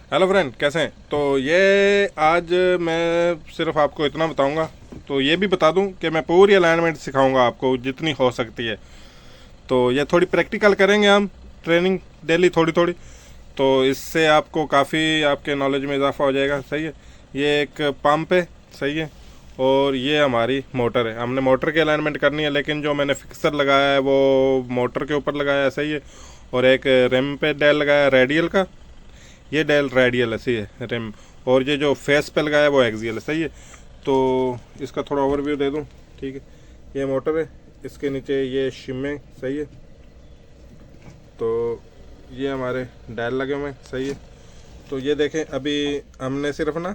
Hello friend, कैसे हैं? तो ये आज मैं सिर्फ आपको इतना बताऊंगा। तो ये भी बता दूं कि मैं पूरी अलाइनमेंट सिखाऊंगा आपको जितनी हो सकती है। तो ये थोड़ी प्रैक्टिकल करेंगे हम, ट्रेनिंग डेली थोड़ी थोड़ी। तो इससे आपको काफ़ी आपके नॉलेज में इजाफा हो जाएगा। सही है। ये एक पंप है। सही है। और ये हमारी मोटर है। हमने मोटर की अलाइनमेंट करनी है, लेकिन जो मैंने फिक्सर लगाया है वो मोटर के ऊपर लगाया है। सही है। और एक रेम पे डायल लगाया है रेडियल का। ये डायल रेडियल है। सही है रिम। और ये जो फेस पे लगाया है वो एक्सियल है। सही है। तो इसका थोड़ा ओवरव्यू दे दूँ। ठीक है। ये मोटर है, इसके नीचे ये शिमे। सही है। तो ये हमारे डायल लगे हुए हैं। सही है। तो ये देखें, अभी हमने सिर्फ ना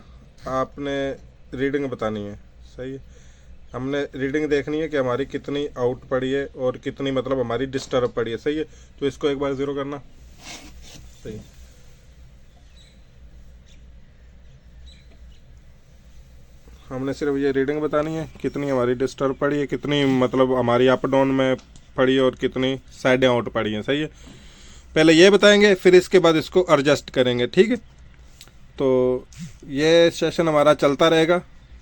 आपने रीडिंग बतानी है। सही है। हमने रीडिंग देखनी है कि हमारी कितनी आउट पड़ी है और कितनी मतलब हमारी डिस्टर्ब पड़ी है। सही है। तो इसको एक बार ज़ीरो करना। सही है। हमने सिर्फ ये रीडिंग बतानी है कितनी हमारी डिस्टर्ब पड़ी है, कितनी मतलब हमारी अप डाउन में पड़ी है और कितनी साइडें आउट पड़ी हैं। सही है। पहले ये बताएंगे, फिर इसके बाद इसको एडजस्ट करेंगे। ठीक है। तो ये सेशन हमारा चलता रहेगा,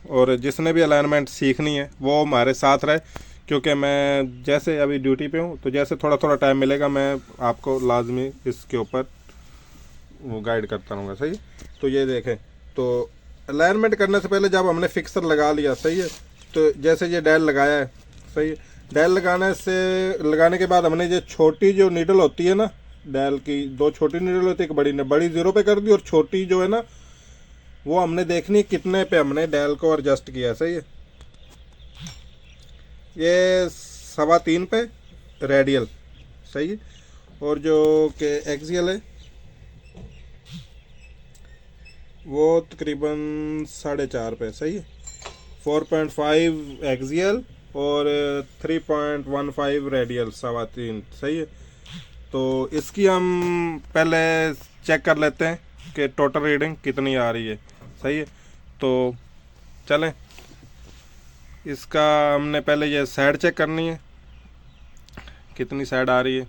और जिसने भी अलाइनमेंट सीखनी है वो हमारे साथ रहे, क्योंकि मैं जैसे अभी ड्यूटी पे हूँ, तो जैसे थोड़ा थोड़ा टाइम मिलेगा मैं आपको लाजमी इसके ऊपर वो गाइड करता रहूँगा। सही है? तो ये देखें, तो अलाइनमेंट करने से पहले जब हमने फिक्सर लगा लिया, सही है, तो जैसे ये डायल लगाया है, सही है, डायल लगाने के बाद हमने ये छोटी जो नीडल होती है ना, डायल की दो छोटी नीडल होती है, एक बड़ी ने बड़ी जीरो पे कर दी, और छोटी जो है ना वो हमने देखनी है कितने पे हमने डायल को एडजस्ट किया। सही है। ये 3.25 पे रेडियल। सही है। और जो के एक्सियल है वो तकरीबन 4.5 पे। सही है। 4.5 एक्सियल और 3.15 रेडियल, 3.25। सही है। तो इसकी हम पहले चेक कर लेते हैं कि टोटल रीडिंग कितनी आ रही है। सही है। तो चलें, इसका हमने पहले ये साइड चेक करनी है, कितनी साइड आ रही है।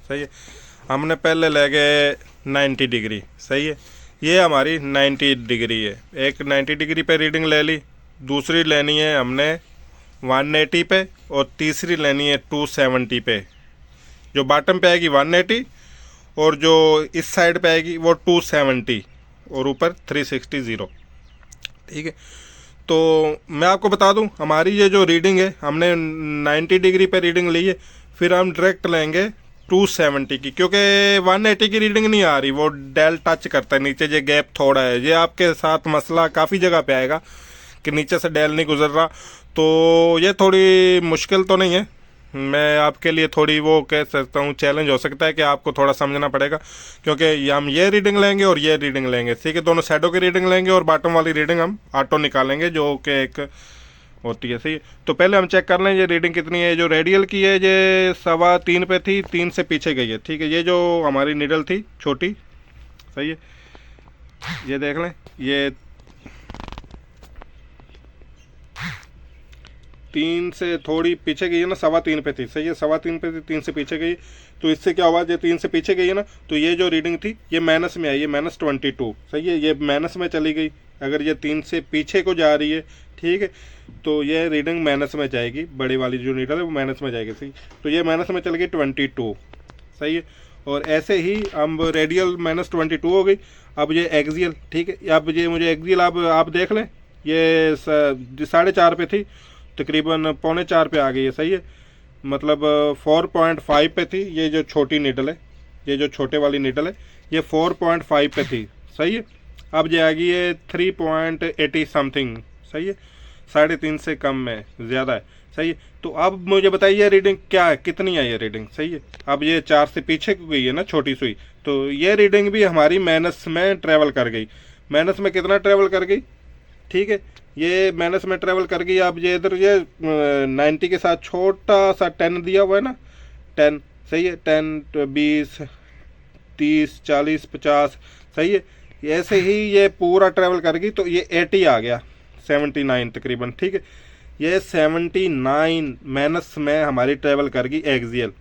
सही है। हमने पहले ले गए 90 डिग्री। सही है। ये हमारी 90 डिग्री है। एक 90 डिग्री पे रीडिंग ले ली, दूसरी लेनी है हमने 180 पे, और तीसरी लेनी है 270 पे। जो बॉटम पे आएगी 180, और जो इस साइड पे आएगी वो 270, और ऊपर 360 ज़ीरो। ठीक है। तो मैं आपको बता दूं, हमारी ये जो रीडिंग है, हमने 90 डिग्री पे रीडिंग ली है, फिर हम डायरेक्ट लेंगे 270 की, क्योंकि 180 की रीडिंग नहीं आ रही, वो डेल टच करता है नीचे, जो गैप थोड़ा है। ये आपके साथ मसला काफ़ी जगह पे आएगा कि नीचे से डेल नहीं गुजर रहा। तो ये थोड़ी मुश्किल तो नहीं है, मैं आपके लिए थोड़ी वो कह सकता हूँ चैलेंज हो सकता है कि आपको थोड़ा समझना पड़ेगा, क्योंकि हम ये रीडिंग लेंगे और ये रीडिंग लेंगे। ठीक है। दोनों साइडों की रीडिंग लेंगे और बॉटम वाली रीडिंग हम ऑटो निकालेंगे, जो कि एक होती है। सही। तो पहले हम चेक कर लें ये रीडिंग कितनी है। जो रेडियल की है ये 3.25 पे थी, 3 से पीछे गई है। ठीक है। ये जो हमारी नीडल थी छोटी, सही है, ये देख लें, ये 3 से थोड़ी पीछे गई है ना, 3.25 पे थी। सही है। 3.25 पे थी, 3 से पीछे गई। तो इससे क्या हुआ, ये 3 से पीछे गई है ना, तो ये जो रीडिंग थी ये माइनस में आई है, -22। सही है। ये माइनस में चली गई। अगर ये 3 से पीछे को जा रही है, ठीक है, तो ये रीडिंग माइनस में जाएगी, बड़ी वाली जो नीडल है वो माइनस में जाएगी। सही। तो ये माइनस में चल गई 22। सही है। और ऐसे ही अब रेडियल -22 हो गई। अब ये एक्सियल, ठीक है, अब ये मुझे एक्सियल अब आप देख लें, ये 4.5 पे थी, तकरीबन 3.25 पे आ गई है। सही है। मतलब 4.5 पे थी, ये जो छोटी नीडल है, ये जो छोटे वाली नीडल है, ये 4.5 पे थी। सही है। अब ये आ गई है 3.80 समथिंग। सही है। 3.5 से कम में ज़्यादा है। सही है। तो अब मुझे बताइए रीडिंग क्या है, कितनी है ये रीडिंग। सही है। अब ये 4 से पीछे को गई है ना छोटी सुई, तो ये रीडिंग भी हमारी माइनस में ट्रेवल कर गई। माइनस में कितना ट्रेवल कर गई, ठीक है, ये माइनस में ट्रेवल कर गई। अब ये इधर ये 90 के साथ छोटा सा 10 दिया हुआ है ना, 10। सही है। 10, 20, 30, 40, 50। सही है। ऐसे ही ये पूरा ट्रेवल कर गई, तो ये 80 आ गया, 79 तकरीबन। ठीक है। ये 79 माइनस में हमारी ट्रेवल कर गई एक्सियल।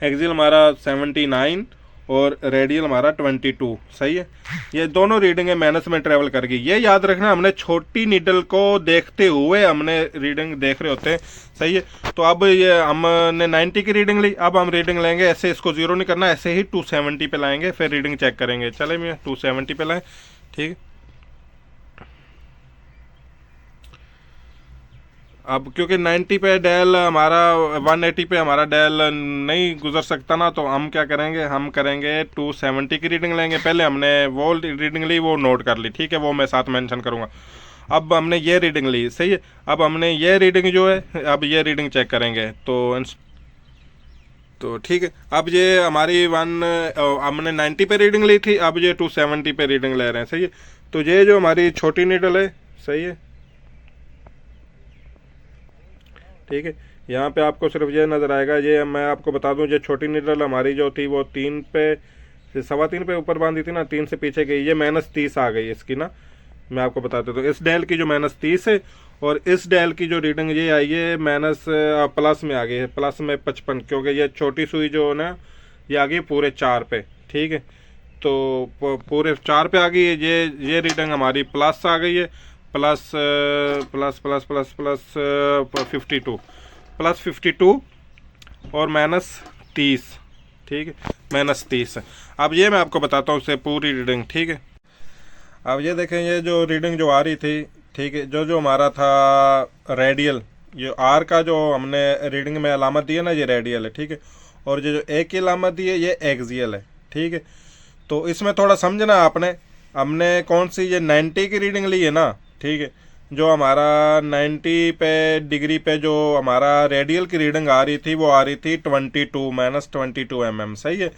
एक्सियल हमारा 79 और रेडियल हमारा 22। सही है, ये दोनों रीडिंग है माइनस में ट्रेवल कर गई। ये याद रखना, हमने छोटी नीडल को देखते हुए हमने रीडिंग देख रहे होते हैं। सही है, तो अब ये हमने 90 की रीडिंग ली, अब हम रीडिंग लेंगे ऐसे, इसको जीरो नहीं करना, ऐसे ही 270 पे लाएंगे, फिर रीडिंग चेक करेंगे। चले मैं 270 पे लाएं, ठीक है। अब क्योंकि 90 पे डायल हमारा 180 पे हमारा डायल नहीं गुजर सकता ना, तो हम क्या करेंगे, हम करेंगे 270 की रीडिंग लेंगे। पहले हमने वो रीडिंग ली, वो नोट कर ली, ठीक है, वो मैं साथ मेंशन करूँगा। अब हमने ये रीडिंग ली, सही है, अब हमने ये रीडिंग जो है, अब ये रीडिंग चेक करेंगे। तो ठीक है, अब ये हमारी हमने 90 पे रीडिंग ली थी, अब ये 270 पे रीडिंग ले रहे हैं। सही है, तो ये जो हमारी छोटी नीडल है, सही है, ठीक है, यहाँ पे आपको सिर्फ ये नज़र आएगा। ये मैं आपको बता दूँ, ये छोटी नीडल हमारी जो थी वो 3 पे से 3.25 पे ऊपर बांधी थी ना, 3 से पीछे गई, ये -30 आ गई इसकी ना। मैं आपको बता दूँ, तो इस डायल की जो -30 है और इस डायल की जो रीडिंग ये आई है प्लस में आ गई है, प्लस में 55, क्योंकि ये छोटी सुई जो है ना, ये आ गई पूरे 4 पे, ठीक है। तो पूरे 4 पे आ गई है, ये रीडिंग हमारी प्लस आ गई है, plus plus plus plus plus 52 plus 52 और -30, ठीक है, -30। अब ये मैं आपको बताता हूँ उससे पूरी रीडिंग, ठीक है। अब ये देखें, ये जो रीडिंग जो आ रही थी, ठीक है, जो हमारा था रेडियल, ये आर का जो हमने रीडिंग में अलामत दी है ना, ये रेडियल है, ठीक है, और ये जो ए की अलामत दी है ये एक्सियल है, ठीक है। तो इसमें थोड़ा समझना आपने, हमने कौन सी ये 90 की रीडिंग ली है ना, ठीक है, जो हमारा 90 पे डिग्री पे जो हमारा रेडियल की रीडिंग आ रही थी, वो आ रही थी 22 -22 mm, सही है।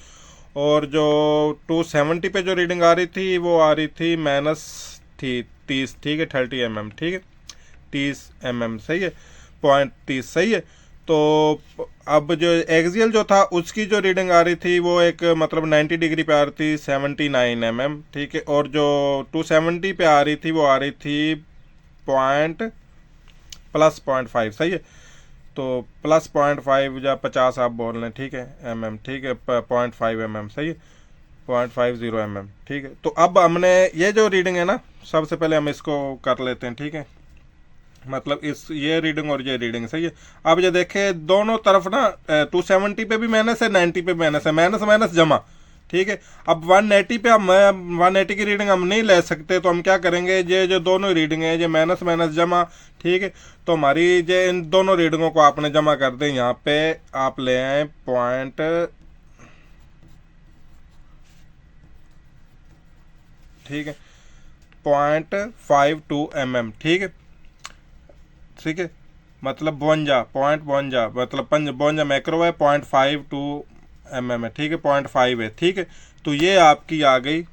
और जो 270 पे जो रीडिंग आ रही थी, वो आ रही थी -30, ठीक है, 30 mm, ठीक है, 30 mm, सही है, 0.30, सही है। तो अब जो एक्सियल जो था उसकी जो रीडिंग आ रही थी, वो एक मतलब 90 डिग्री पे आ रही थी 79 mm, ठीक है, और जो 270 पे आ रही थी, वो आ रही थी +0.5, सही है। तो +0.5 या 50 आप बोल लें, ठीक है, mm, ठीक है, 0.5 mm, सही है, 0.50 mm, ठीक है। तो अब हमने ये जो रीडिंग है ना, सबसे पहले हम इसको कर लेते हैं, ठीक है, मतलब ये रीडिंग और ये रीडिंग, सही है। अब ये देखें दोनों तरफ ना 270 पे भी माइनस है, 90 पे माइनस है, माइनस माइनस जमा, ठीक है। अब 180 पे हम 180 की रीडिंग हम नहीं ले सकते, तो हम क्या करेंगे, ये जो दोनों रीडिंग है, ये माइनस माइनस जमा, ठीक है। तो हमारी ये इन दोनों रीडिंगों को आपने जमा कर दें, यहाँ पे आप ले आए पॉइंट, ठीक है, 0.52 mm, ठीक है, ठीक है, मतलब 52 मतलब 52 मैक्रो है, 0.52 mm है, ठीक है, 0.5 है, ठीक है। तो ये आपकी आ गई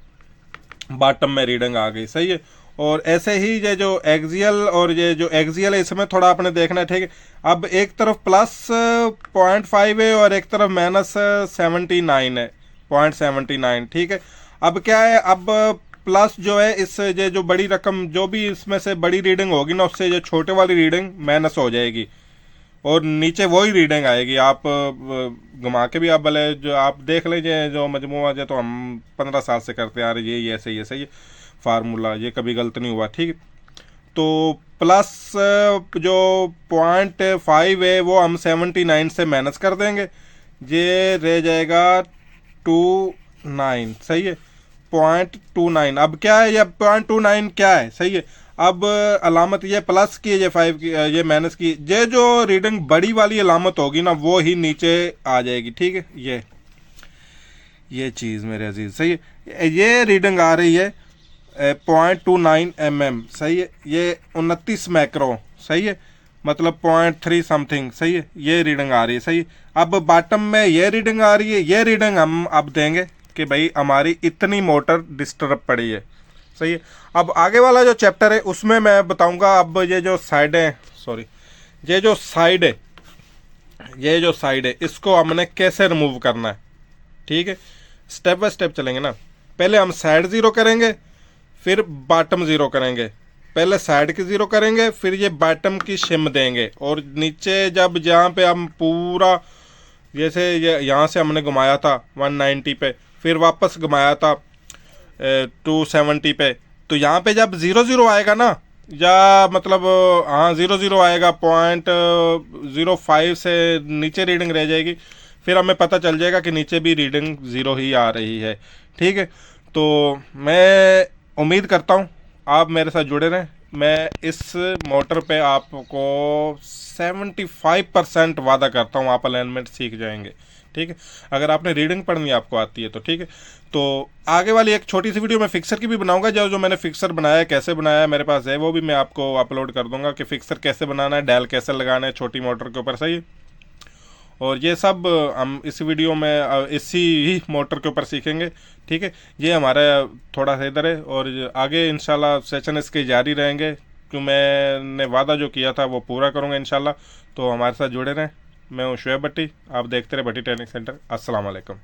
बॉटम में रीडिंग आ गई, सही है। और ऐसे ही ये जो एक्सियल और ये जो एक्सियल है, इसमें थोड़ा आपने देखना है, ठीक है। अब एक तरफ +0.5 है और एक तरफ -79 है, 0.79, ठीक है। अब क्या है, अब प्लस जो है, इस ये जो बड़ी रकम जो भी इसमें से बड़ी रीडिंग होगी ना, उससे जो छोटे वाली रीडिंग माइनस हो जाएगी और नीचे वही रीडिंग आएगी। आप घुमा के भी आप भले जो आप देख लीजिए, जो मजमूआ जो तो हम 15 साल से करते आ रहे, ये ऐसे ही है, सही है, फार्मूला ये कभी गलत नहीं हुआ, ठीक है। तो प्लस जो 0.5 है वो हम 79 से माइनस कर देंगे, ये रह जाएगा 29, सही है, 0.29। अब क्या है, ये 0.29 क्या है, सही है। अब अलामत ये प्लस की, ये 5 की, ये माइनस की, ये जो रीडिंग बड़ी वाली अलामत होगी ना, वो ही नीचे आ जाएगी, ठीक है। ये चीज़ मेरे अजीज, सही है, ये रीडिंग आ रही है 0.29 mm, सही है, ये 29 मैक्रो, सही है, मतलब 0.3 समथिंग, सही है, ये रीडिंग आ रही है, सही है। अब बॉटम में ये रीडिंग आ रही है, ये रीडिंग हम अब देंगे कि भाई हमारी इतनी मोटर डिस्टर्ब पड़ी है, सही है। अब आगे वाला जो चैप्टर है उसमें मैं बताऊंगा। अब ये जो साइड है, सॉरी, ये जो साइड है इसको हमने कैसे रिमूव करना है, ठीक है, स्टेप बाय स्टेप चलेंगे ना। पहले हम साइड ज़ीरो करेंगे, फिर बॉटम ज़ीरो करेंगे, पहले साइड की ज़ीरो करेंगे, फिर ये बॉटम की शिम देंगे, और नीचे जब जहाँ पे हम पूरा जैसे ये यहाँ से हमने घुमाया था 190 पे, फिर वापस घुमाया था 270 पे, तो यहाँ पे जब 00 आएगा ना, या मतलब हाँ 00 आएगा, 0.05 से नीचे रीडिंग रह जाएगी, फिर हमें पता चल जाएगा कि नीचे भी रीडिंग 0 ही आ रही है। ठीक है, तो मैं उम्मीद करता हूँ आप मेरे साथ जुड़े रहें। मैं इस मोटर पे आपको 75% वादा करता हूँ आप अलाइनमेंट सीख जाएंगे। ठीक है, अगर आपने रीडिंग पढ़नी आपको आती है तो ठीक है। तो आगे वाली एक छोटी सी वीडियो मैं फिक्सर की भी बनाऊंगा, जो मैंने फिक्सर बनाया है, कैसे बनाया है, मेरे पास है, वो भी मैं आपको अपलोड कर दूंगा कि फिक्सर कैसे बनाना है, डायल कैसे लगाना है छोटी मोटर के ऊपर, सही है। और ये सब हम इस वीडियो में इसी ही मोटर के ऊपर सीखेंगे। ठीक है, ये हमारा थोड़ा सा इधर है, और आगे इंशाल्लाह सेशन इसके जारी रहेंगे, क्यों मैंने वादा जो किया था वो पूरा करूँगा इंशाल्लाह। तो हमारे साथ जुड़े रहें। मैं हूँ शुएब भट्टी, आप देखते रहे भट्टी ट्रेनिंग सेंटर। अस्सलाम वालेकुम।